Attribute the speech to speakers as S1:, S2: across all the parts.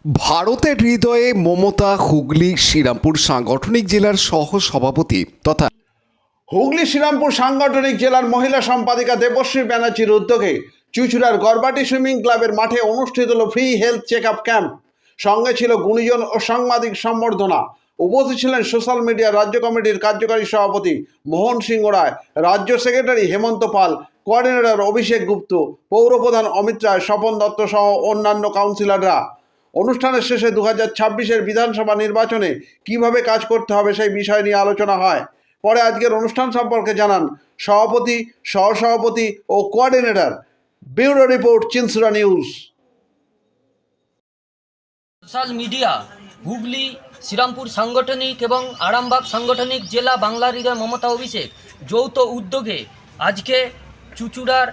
S1: ভারতের হৃদয়ে মমতা হুগলি শ্রীরামপুর সাংগঠনিক জেলার সহ সভাপতি তথা
S2: হুগলি শ্রীরামপুর সাংগঠনিক জেলার মহিলা সম্পাদিকা দেবশ্রী ব্যানার্জির উদ্যোগে চুঁচুড়ার গড়বাটি সুইমিং ক্লাবের মাঠে অনুষ্ঠিত হল free health check up camp. সঙ্গে ছিল গুণীজন ও সাংবাদিক সম্বর্ধনা। উপস্থিত ছিলেন সোশ্যাল মিডিয়া রাজ্য কমিটির কার্যকারী সভাপতি মোহন সিংহ রায়, রাজ্য সেক্রেটারি হেমন্ত পাল, কোঅর্ডিনেটর অভিষেক গুপ্ত, পৌরপ্রধান অমিত রায়, স্বপন দত্ত সহ অন্যান্য কাউন্সিলররা। অনুষ্ঠানের শেষে 2026-এর বিধানসভা নির্বাচনে কিভাবে কাজ করতে হবে সেই বিষয় নিয়ে আলোচনা হয়। পরে আজকের অনুষ্ঠান সম্পর্কে জানান সভাপতি, সহসভাপতি ও coordinator. Bureau report, Chinsurah news.
S3: Social media Hooghly Serampore সাংগঠনিক এবং আরামবাগ সাংগঠনিক জেলা বাংলার হৃদয় মমতা অভিষেক যৌথ উদ্যোগে আজকে চুঁচুড়ার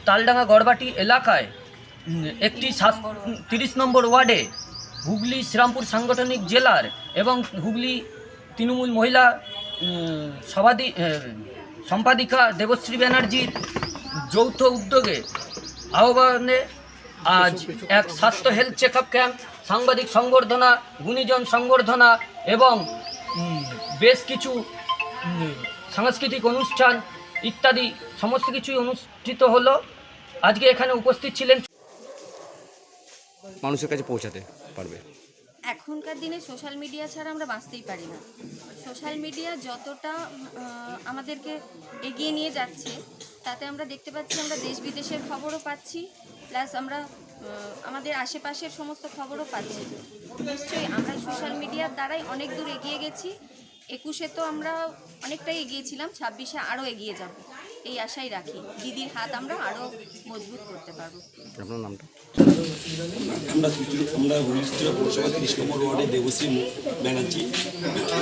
S3: তালডাঙ্গা গড়বাটি এলাকায় একটি 30 নম্বর ওয়ার্ডে হুগলি শ্রীরামপুর সাংগঠনিক জেলার এবং হুগলি তৃণমূল মহিলা সম্পাদিকা দেবশ্রী ব্যানার্জির যৌথ উদ্যোগে আহ্বানে আজ এক স্বাস্থ্য হেলথ চেক আপ ক্যাম্প, সাংবাদিক সংবর্ধনা, গুণীজন সংবর্ধনা এবং বেশ কিছু সাংস্কৃতিক অনুষ্ঠান ইত্যাদি সমস্ত কিছুই অনুষ্ঠিত হলো। আজকে এখানে উপস্থিত ছিলেন
S4: মানুষের কাছে পৌঁছাতে পারবে।
S5: এখনকার দিনে সোশ্যাল মিডিয়া ছাড়া আমরা বাঁচতেই পারি না। সোশ্যাল মিডিয়া যতটা আমাদেরকে এগিয়ে নিয়ে যাচ্ছে তাতে আমরা দেখতে পাচ্ছি আমরা দেশ বিদেশের খবরও পাচ্ছি, প্লাস আমরা আমাদের আশেপাশের সমস্ত খবরও পাচ্ছি। নিশ্চয়ই আমরা সোশ্যাল মিডিয়ার দ্বারাই অনেক দূর এগিয়ে গেছি। 21-এ তো আমরা অনেকটাই এগিয়েছিলাম, 26-এ আরও এগিয়ে যাব এই আশাই রাখি। দিদির হাত আমরা আরও মজবুত করতে পারবো।
S4: আপনার নামটা?
S6: আমরা হুগলি পৌরসভা 30 নম্বর ওয়ার্ডে দেবশ্রী ব্যানার্জি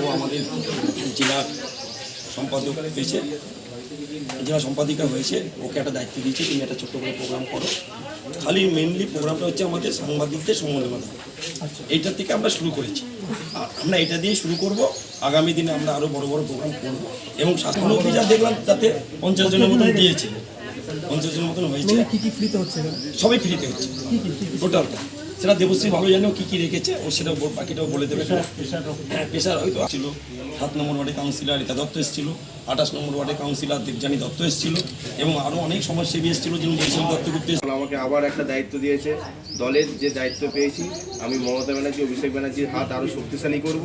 S6: ও আমাদের জেলা সম্পাদক হয়েছে, জেলা সম্পাদিকা হয়েছে। ওকে একটা দায়িত্ব দিয়েছি, তুমি একটা ছোট্ট করে প্রোগ্রাম করো। খালি মেনলি প্রোগ্রামটা হচ্ছে আমাদের সাংবাদিকদের সম্বোধনা, এইটার থেকে আমরা শুরু করেছি। আর আমরা এটা দিয়ে শুরু করব। আগামী দিনে আমরা আরও বড় বড় প্রোগ্রাম করব এবং স্বাস্থ্যমন্ত্রী যা দেখলাম তাতে 50 জনের মতন দিয়েছে, 50 জনের মতন হয়েছে। সবাই ফ্রিতে হচ্ছে টোটালটা। সেটা দেবশ্রী ভালো জানে ও কী রেখেছে, ও সেটা বাকিটাও বলে দেবে। পেশার হয়তো ছিল 7 নম্বর ওয়ার্ডে কাউন্সিলর রীতা দত্ত এসেছিল, 28 নম্বর ওয়ার্ডে কাউন্সিলর দেবযানী দত্ত এসেছিল এবং আরও অনেক সমাজসেবী এসেছিল, যেমন বৈষ্ণব দত্তগুপ্ত।
S7: আমাকে আবার একটা দায়িত্ব দিয়েছে। দলের যে দায়িত্ব পেয়েছি, আমি মমতা ব্যানার্জি, অভিষেক ব্যানার্জির হাত আরও শক্তিশালী করব।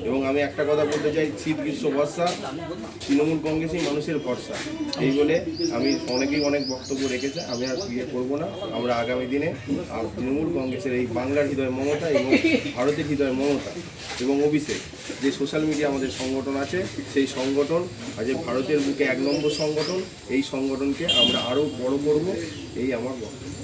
S7: এবং আমি একটা কথা বলতে চাই, শীত গ্রীষ্ম বর্ষা তৃণমূল কংগ্রেসই মানুষের ভরসা। এই বলে আমি অনেকেই অনেক বক্তব্য রেখেছে, আমি আর বিয়ে করবো না। আমরা আগামী দিনে তৃণমূল কংগ্রেসের এই বাংলার হৃদয় মমতা এবং ভারতের হৃদয় মমতা এবং অভিষেক যে সোশ্যাল মিডিয়া আমাদের সংগঠন আছে, সেই সংগঠন আজ ভারতের বুকে 1 নম্বর সংগঠন। এই সংগঠনকে আমরা আরও বড় করব, এই আমার বক্তব্য।